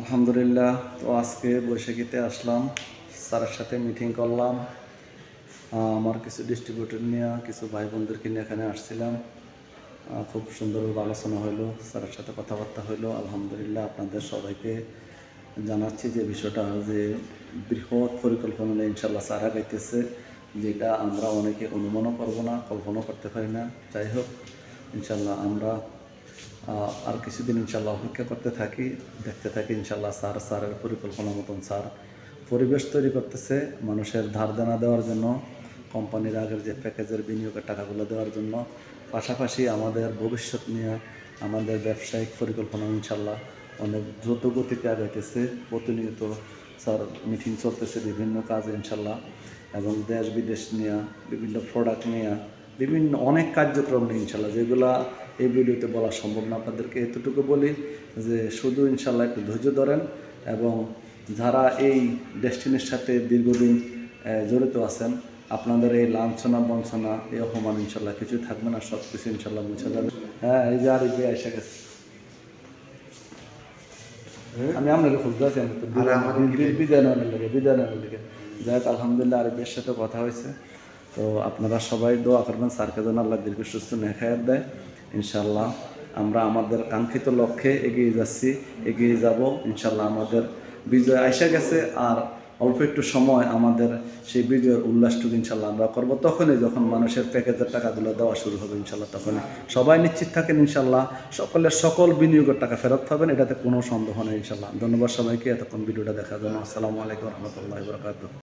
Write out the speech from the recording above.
আলহামদুলিল্লাহ। তো আজকে বৈশাখীতে আসলাম, স্যারের সাথে মিটিং করলাম। আমার কিছু ডিস্ট্রিবিউটর নিয়ে, কিছু ভাই বোনদেরকে নিয়ে এখানে আসছিলাম। খুব সুন্দরভাবে আলোচনা হলো, স্যারের সাথে কথাবার্তা হলো। আলহামদুলিল্লাহ, আপনাদের সবাইকে জানাচ্ছি যে বিষয়টা যে বৃহৎ পরিকল্পনা নিয়ে ইনশাল্লাহ স্যার আগাইতেছে, যেটা আমরা অনেকে অনুমানও করবো না, কল্পনাও করতে পারি না। যাই হোক, ইনশাল্লাহ আমরা আর কিছুদিন ইনশাল্লাহ অপেক্ষা করতে থাকি, দেখতে থাকি। ইনশাল্লাহ স্যারের পরিকল্পনা মতন স্যার পরিবেশ তৈরি করতেছে মানুষের ধার দেনা দেওয়ার জন্য, কোম্পানির আগের যে প্যাকেজের বিনিয়োগের টাকাগুলো দেওয়ার জন্য। পাশাপাশি আমাদের ভবিষ্যৎ নিয়ে আমাদের ব্যবসায়িক পরিকল্পনা ইনশাল্লাহ অনেক দ্রুত গতিতে আগাইতেছে। প্রতিনিয়ত স্যার মিটিং চলতেছে বিভিন্ন কাজে ইনশাল্লাহ, এবং দেশ বিদেশ নিয়ে বিভিন্ন প্রোডাক্ট নিয়ে বিভিন্ন অনেক কার্যক্রম নিয়ে ইনশাল্লাহ, যেগুলা এই ভিডিওতে বলা সম্ভব না। আপনাদেরকে এতটুকু বলি যে শুধু ইনশাল্লাহ একটু ধৈর্য ধরেন, এবং যারা এই ডেস্টিনির সাথে দীর্ঘদিন জড়িত আছেন, আপনাদের এই লাঞ্ছনা বঞ্চনা, এই অপমান ইনশাল্লাহ কিছুই থাকবে না, সব কিছু ইনশাল্লাহ মুছে যাবে। হ্যাঁ, এই যে আরিফে এসে গেছে। আমি আপনাকে খুঁজতে আছি, আমি তো বিদায় নেওয়ার লেগে যাই হোক, আলহামদুলিল্লাহ আরিফের সাথে কথা হয়েছে। তো আপনারা সবাই দোয়া করবেন স্যারকে যেন আল্লাহ দীর্ঘ সুস্থ নেখায়াত দেয়। ইনশাল্লাহ আমরা আমাদের কাঙ্ক্ষিত লক্ষ্যে এগিয়ে যাচ্ছি, এগিয়ে যাব। ইনশাল্লাহ আমাদের বিজয় আইসা গেছে, আর অল্প একটু সময় আমাদের সেই বিজয়ের উল্লাসটুকু ইনশাল্লাহ আমরা করবো তখনই, যখন মানুষের প্যাকেজের টাকাগুলো দেওয়া শুরু হবে ইনশাল্লাহ। তখনই সবাই নিশ্চিত থাকেন ইনশাল্লাহ, সকলের সকল বিনিয়োগের টাকা ফেরত পাবেন, এটাতে কোনো সন্দেহ নেই ইনশাল্লাহ। ধন্যবাদ সবাইকে এতক্ষণ ভিডিওটা দেখার জন্য। আসসালামু আলাইকুম রহমতুল্লাহ বরকাতুহ।